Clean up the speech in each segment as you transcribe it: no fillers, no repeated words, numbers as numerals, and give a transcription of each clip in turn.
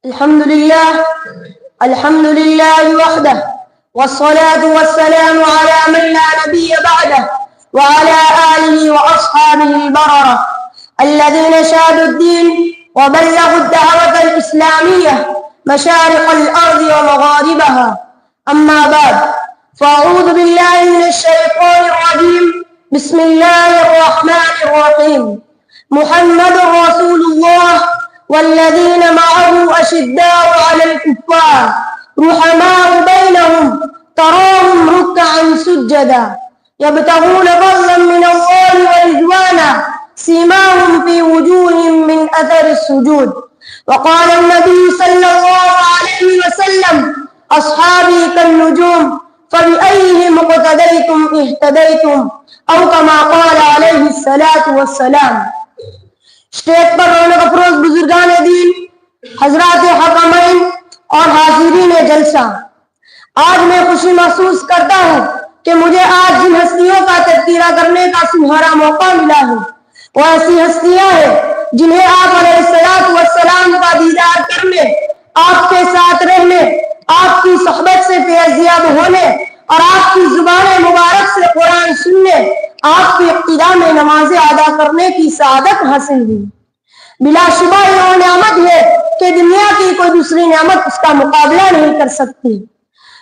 الحمد لله وحده والصلاة والسلام على من لا نبي بعده وعلى آله وأصحابه البررة الذين شادوا الدين وبلغوا الدعوة الإسلامية مشارق الأرض ومغاربها. أما بعد، فأعوذ بالله من الشيطان الرجيم. بسم الله الرحمن الرحيم. محمد رسول الله والذين معه أشداء على الكفار رحماء بينهم تراهم ركعا سجدا يبتغون فضلا من الله ورضوانا سيماهم في وجوههم من أثر السجود. وقال النبي صلى الله عليه وسلم: أصحابي كالنجوم فبأيهم اقتديتم اهتديتم، أو كما قال عليه الصلاة والسلام. اسٹیج پر رونق افروز بزرگان دین، حضرات حکمین اور حاضرین جلسہ، آج میں خوشی محسوس کرتا ہوں کہ مجھے آج جن ہستیوں کا تذکرہ کرنے کا سنہرا موقع ملا ہے وہ ایسی ہستیاں ہیں جنہیں آپ علیہ الصلوۃ والسلام کا دیدار کرنے، آپ کے ساتھ رہنے، آپ کی صحبت سے فیضیاب ہونے اور آپ کی زبان مبارک سے قرآن سننے، آپ کی اقتداء میں نمازیں ادا کرنے کی سعادت حاصل ہوئی. بلا شبہ یہ وہ نعمت ہے کہ دنیا کی کوئی دوسری نعمت اس کا مقابلہ نہیں کر سکتی.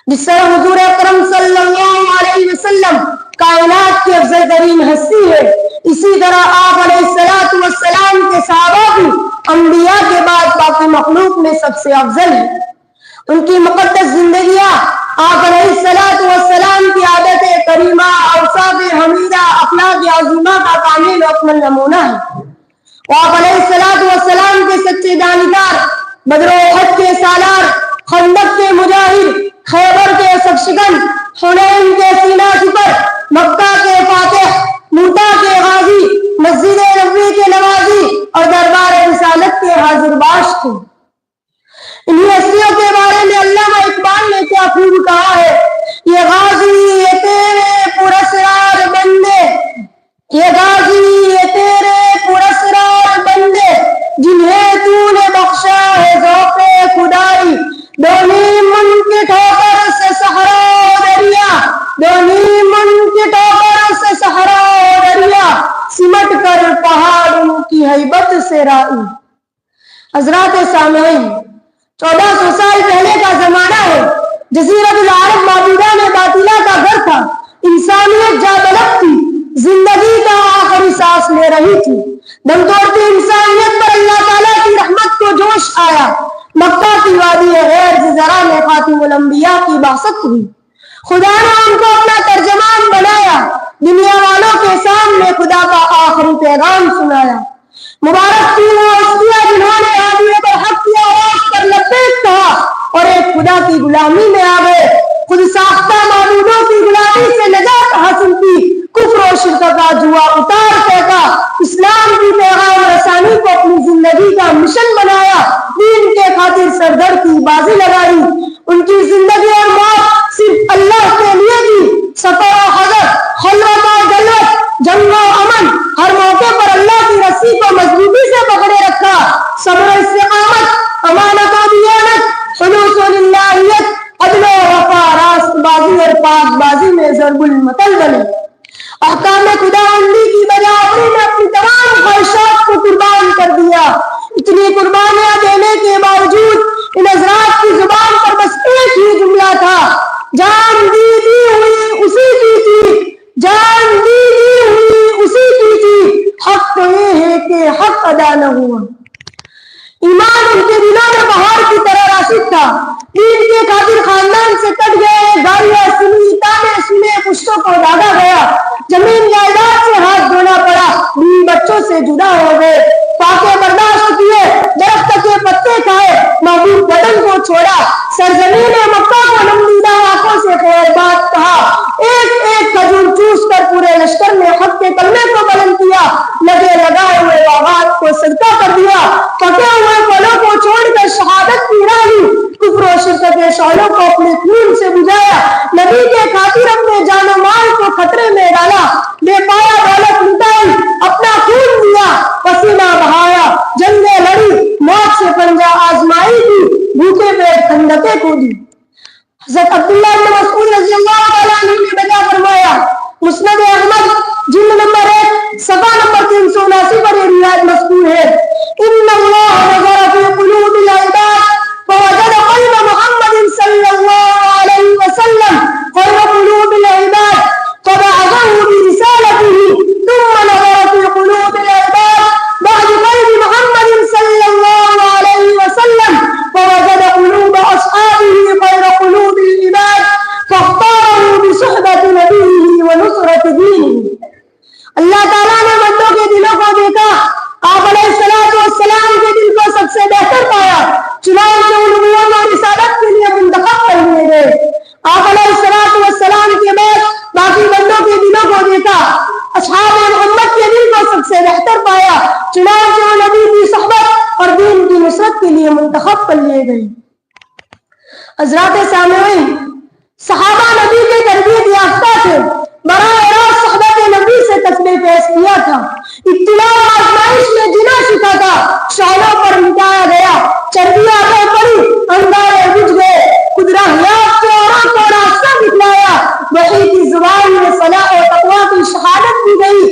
جس طرح حضور اکرم صلی اللہ علیہ وسلم کائنات کی افضل ترین ہستی ہے، اسی طرح آپ علیہ الصلوۃ والسلام کے صحابہ بھی انبیاء کے بعد باقی مخلوق میں سب سے افضل ہے. ان کی مقدس زندگیاں آپ علیہ الصلوۃ والسلام کی عادت کریمہ، اوصاف حمیدہ، اخلاق عظیمہ کا کامل و اکمل نمونہ ہے. آپ علیہ الصلوۃ والسلام کے سچے دانشور، بدر و احد کے سالار، خندق کے مجاہد، خیبر کے سرشکن، حنین کے سینہ سپر، مکہ کے فاتح، موٹا کے غازی، مسجد نبوی کے نوازی اور دربار رسالت کے حاضر باش تھے. انہی ہستیوں کے بارے میں علامہ اقبال نے کیا خوب کہا ہے: یہ غازی یہ تیرے پراسرار بندے، یہ غازی یہ تیرے پراسرار بندے، جنہیں تو نے بخشا ہے ذوق خدائی. دونی من کی ٹھوکر سے صحرا و دریا، دونی من کی ٹھوکر سے صحرا و دریا، سمٹ کر پہاڑوں کی ہیبت سے رائی. حضرات سامعین، 1400 سال پہلے کا زمانہ ہے. جزیرۃ العرب معبودان باطلہ کا گھر تھا. انسانیت جا بلق تھی، زندگی کا آخری سانس لے رہی تھی. دم توڑتی انسانیت پر اللہ تعالیٰ کی رحمت کو جوش آیا. مکہ کی وادی غیر زرا میں خاتم الانبیاء کی بعثت ہوئی. خدا نے ان کو اپنا ترجمان بنایا، دنیا والوں کے سامنے خدا کا آخری پیغام سنایا. مبارک تھی وہ ہستیاں جنہوں نے آدمیت الحق کی آواز پر لبیک کہا اور ایک خدا کی غلامی میں آ گئے. خود ساختہ معبودوں کی غلامی سے نجات حاصل کی، کفر و شرک کا جوا اتار پھینکا، اسلام کی پیغام رسانی کو اپنی زندگی کا مشن بنایا، دین کے خاطر سردر کی بازی لگائی. ان کی زندگی اور موت صرف اللہ کے لیے تھی. سفر و حضر، خلوت و جلوت، جنگ و امن، ہر موقع پر اللہ کی رسی کو مضبوطی سے پکڑے رکھا. صبر و استقامت، امانت و دیانت، خلوص و للہیت، عدل و وفا، راست بازی اور پاک بازی میں ضرب المثل بنے. احکام خداوندی کی بجاوری میں اپنی تمام خواہشات کو قربان کر دیا. اتنی قربانیاں دینے کے باوجود ان حضرات کی زبان پر بس ایک ہی جملہ تھا: جان دی ہوئی اسی کی تھی، جان دی ہوئی اسی کی تھی، حق تو یہ ہے کہ حق ادا نہ ہوا. ایمان ان کے دلوں میں بہار کی طرح راسخ تھا. دین کے خاطر خاندان سے کٹ گئے، گاڑیاں سنی، تانے سنے، پشتوں کو ڈالا گیا، زمین جائیداد سے ہاتھ دھونا پڑا، بیوی بچوں سے جدا ہو گئے، فاقے برداشت کیے، درخت کے پتے کھائے، محبوب وطن کو چھوڑا، سرزمین مکہ کو نمودہ آنکھوں سے خیر بات کہا، ایک ایک کھجور چوس کر پورے لشکر میں حق کے کلمے کو بلند کیا، لگے لگائے ہوئے باغات کو صدقہ کر دیا، پکے ہوئے پھلوں کو چھوڑ کر شہادت کی راہ لی، کفر و شرک کے شعلوں کو اپنے خون سے بجھایا، نبی کے خاطر اپنے جان و مال کو خطرے میں ڈالا، بے پایا دولت لٹائی، اپنا خون دیا، پسینہ بہایا، جنگیں لڑی، موت سے پنجہ آزمائی تھی، یہودی. حضرت عبداللہ بن مسعود رضی اللہ تعالیٰ عنہ نے بیان فرمایا مسند احمد جلد نمبر 1 صفحہ نمبر 379 پر یہ روایت مذکور ہے ان اللہ نظر فی قلوب العباد فوجد قلب محمد صلی اللہ علیہ وسلم خیر قلوب العباد فبعثه برسالته ثم نظر في قلوب العباد بعد قلب محمد صلى الله عليه وسلم فوجد قلوب أصحابه خير قلوب العباد فاختاره بصحبة نبيه ونصرة دينه. اللہ تعالیٰ نے بندوں کے دلوں کو دیکھا، آپ علیہ السلام کے دل کو سب سے بہتر پایا، چنانچہ ان نبوت اور رسالت کے لیے منتخب کر لیے گئے. آپ علیہ السلام کے بعد باقی بندوں کے دلوں کو دیکھا، اصحاب محمد کے دل کو سب سے بہتر پایا، چنانچہ وہ نبی کی صحبت اور دین کی نصرت کے لیے منتخب کر لیے گئے. حضرات سامعین، صحابہ نبی کے تربیت یافتہ تھے، براہ راست صحبت نبی سے تسبیح پیش کیا تھا، ابتلاء و آزمائش میں جنا سکھا تھا، شعلوں پر مٹایا گیا، چربیاں بہ پڑی، انگارے بجھ گئے، قدرہیات کے اوروں کو راستہ دکھلایا، وحی کی زبان میں صلاح و تقوی کی شہادت دی گئی،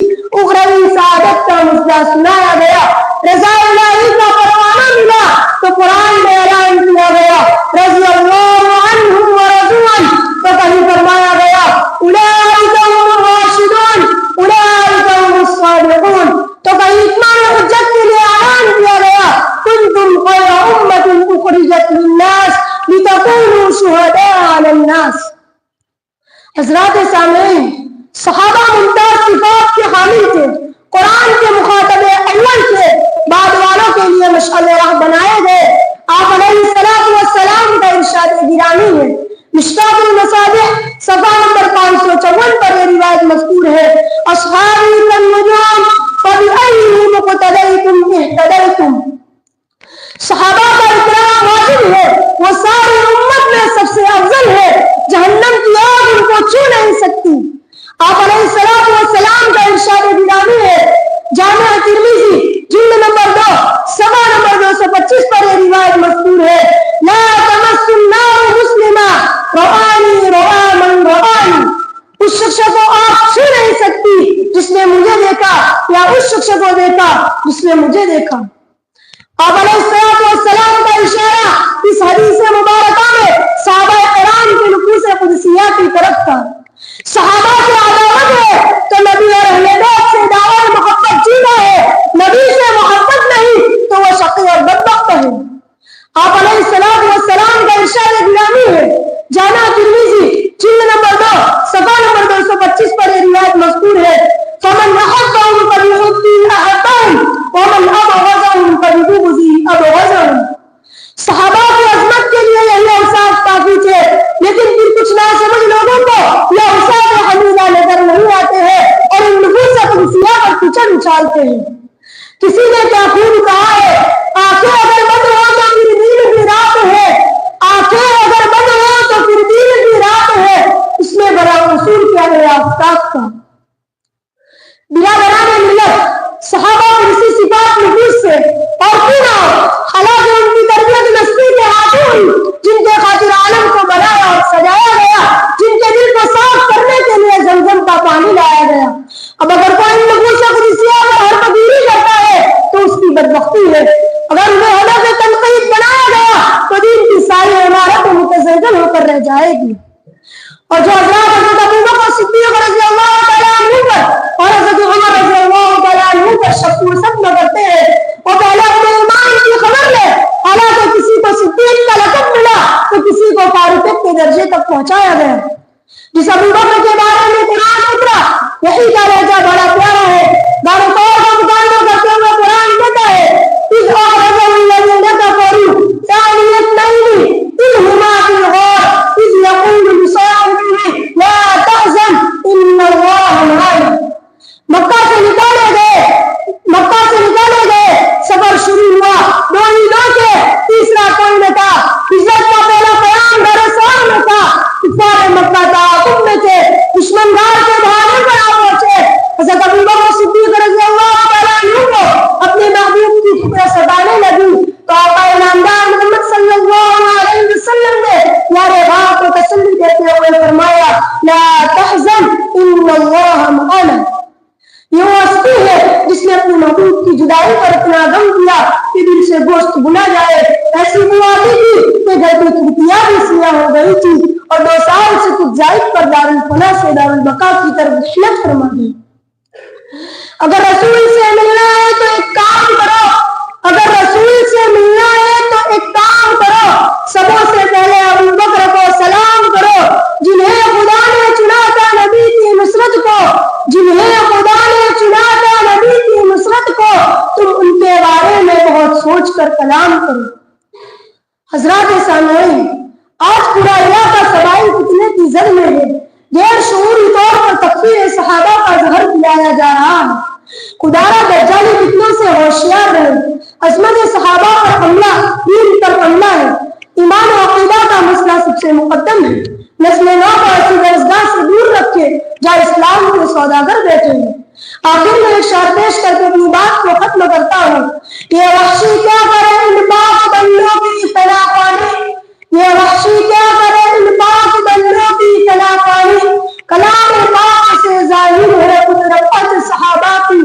اخروی سعادت کا مسئلہ سنایا گیا، رضا الہی کا پروانہ ملا تو قرآن میں اعلان کیا گیا رضی اللہ عنہم ورضوا عنہ، تو کہیں فرمایا گیا اولئک هم الراشدون اولئک هم الصادقون، تو کہیں اتمام حجت کے لیے اعلان کیا گیا کنتم خیر امۃ اخرجت للناس لتکونوا شہداء علی الناس. حضرات سامعین، صحابہ ممتاز صفات کے حامل تھے، قرآن کے مخاطب اول تھے، بعد والوں کے لیے مشعل راہ بنائے گئے. آپ علیہ السلام کا ارشاد گرامی ہے، مشکات المصابیح صفحہ نمبر 554 پر یہ روایت مذکور ہے اصحابی کالنجوم فبأیہم اقتدیتم اہتدیتم. صحابہ کا اکرام واجب ہے، وہ ساری امت میں سب سے افضل ہے، جہنم کی آگ ان کو چھو نہیں سکتی. آپ علیہ السلام کا ارشاد گرامی ہے، جامع ترمذی جلد نمبر 2 صفحہ نمبر 225 پر یہ روایت مذکور ہے لا تمس النار مسلما روانی روا من روانی. اس شخص کو آگ چھو نہیں سکتی جس نے مجھے دیکھا، یا اس شخص کو دیکھا جس نے مجھے دیکھا. آپ علیہ السلام کا اشارہ اس حدیث مبارکہ میں صحابہ کرام کے نفوس قدسیہ کی طرف تھا. صحابہ سے عداوت ہے تو نبی اور اہل بیت سے دعوی محبت جینا ہے، نبی سے محبت نہیں تو وہ شقی اور بدبخت ہے. آپ علیہ السلام کا ارشاد گرامی ہے، جامع ترمذی جلد نمبر 2 صفحہ نمبر 225 پر یہ روایت مذکور ہے فمن احبهم فبحبی احبهم ومن ابغضهم فببغضی ابغضهم. صحابہ کی عظمت کے لیے یہی اوصاف کافی تھے، لیکن پھر کچھ ناسمجھ لوگوں کو یہ اوصاف حمیدہ نظر نہیں آتے ہیں اور ان نفوس قدسیہ پر کچھ اچھالتے ہیں. کسی نے کیا خوب کہا ہے، آنکھیں اگر بند ہو تو پھر دین کی رات ہے، آنکھیں اگر بند ہو تو پھر دین کی رات ہے. اس میں بڑا اصول کیا گیا آفتاب کا. برادران ملت، صحابہ اور اسی صفات نفوس سے اور کیوں نہ ہو، حالانکہ ان کی تربیت مستی کے ہاتھوں ہوئی، جن کے خاطر عالم کو بنایا اور سجایا گیا، جن کے دل کو صاف کرنے کے لیے زمزم کا پانی لایا گیا. اب اگر کوئی نفوس قدسیہ پر حرمگیری کرتا ہے تو اس کی بدبختی ہے، اگر انہیں ہدف تنقید بنایا گیا تو دین کی ساری عمارت متزلزل ہو کر رہ جائے گی. اور جو حضرات حضرت ابوبکر صدیق رضی اللہ تعالیٰ عنہ پر اور حضرت عمر رضی اللہ تعالیٰ عنہ پر شک و شبہ کرتے ہیں، وہ پہلے اپنے ایمان کی خبر لے. حالانکہ کسی کو صدیق کا لقب ملا تو کسی کو فاروق کے درجے تک پہنچایا گیا. جس ابوبکر کے بارے میں قرآن اترا وحی کا لہجہ بڑا پیارا ہے، دار طور کا مطالعہ کرتے ہوئے قرآن کہتا ہے اذ اخرج الذین کفروا ثانی اثنین اذ هما فی الغار اذ یقول لصاحبه لا تحزن ان اللہ معنا. مکہ سے نکالے گئے، سفر شروع ہوا، دو عیدوں کے تیسرا کوئی نہ تھا، ہجرت کا پہلا قیام گھر سال میں تھا، کفار مکہ تعاقب میں تھے، دشمن گھر کے بہانے پر آ پہنچے. حضرت ابوبکر صدیق رضی اللہ محبوب کی جدائی پر اتنا غم دیا کہ دل سے گوشت بنا جائے. ایسی بوادی تھی کہ گھر کی کھڑکیاں بھی سیاہ ہو گئی تھی اور 2 سال سے کچھ زائد پر دارالفنا سے دارالبقا کی طرف رحلت فرما دی. اگر رسول سے ملنا ہے تو ایک کام کرو، اگر رسول سے ملنا ہے تو ایک کام کرو، سبوں سے پہلے ابوبکر کو سلام کرو جنہیں خدا نے چنا تھا نبی کی نصرت کو، جنہیں خدا نے چنا تھا نبی کی نصرت کو. تم ان کے بارے میں بہت سوچ کر کلام کرو. حضرات سامعین، آج پورا علاقہ سوائی فتنے کی زد میں ہے. غیر شعوری طور پر تکفیر صحابہ کا زہر پلایا جا رہا ہے. خدارا دجالی فتنوں سے ہوشیار رہے. عصمت صحابہ پر حملہ دین پر حملہ ہے. ایمان و عقیدہ کا مسئلہ سب سے مقدم ہے. نسل نو کو ایسی درسگاہ سے دور رکھے جہاں اسلام کے سوداگر بیٹھے ہیں. آخر میں ایک شعر پیش کر کے اپنی بات کو ختم کرتا ہوں. یہ وحشی کیا کرے ان پاک بندوں کی فنا پانی، یہ وحشی کیا کرے ان پاک بندوں کی فنا پانی. کلام پاک سے ظاہر ہے قدرت صحابہ کی،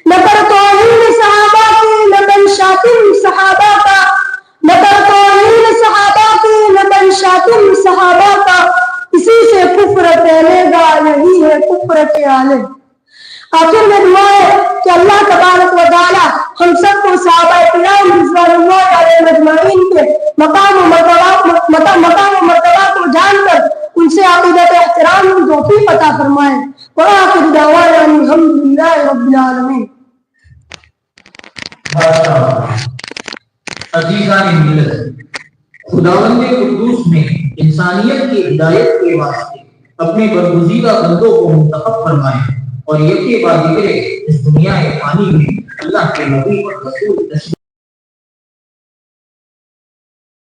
نہ پر توہین صحابہ کی نہ بن شاتم صحابہ کا، نہ پر توہین صحابہ کی نہ بن شاتم صحابہ کا. اسی سے کفر پھیلے گا، یہی ہے کفر کے آلے. آخر میں دعا ہے کہ اللہ تبارک و تعالی ہم سب کو صحابہ کرام رضوان اللہ علیہ مجمعین کے مقام و مرتبہ کو جان کر ان سے عقیدت احترام کی توفیق عطا فرمائے. وآخر دعوانا الحمدللہ رب العالمین. عزیزان ملت، خداوند قدوس نے انسانیت کی ہدایت کے واسطے اپنے برگزیدہ بندوں کو منتخب فرمائے اور یکے بعد دیگرے اس دنیا فانی میں اللہ کے نبی اور رسول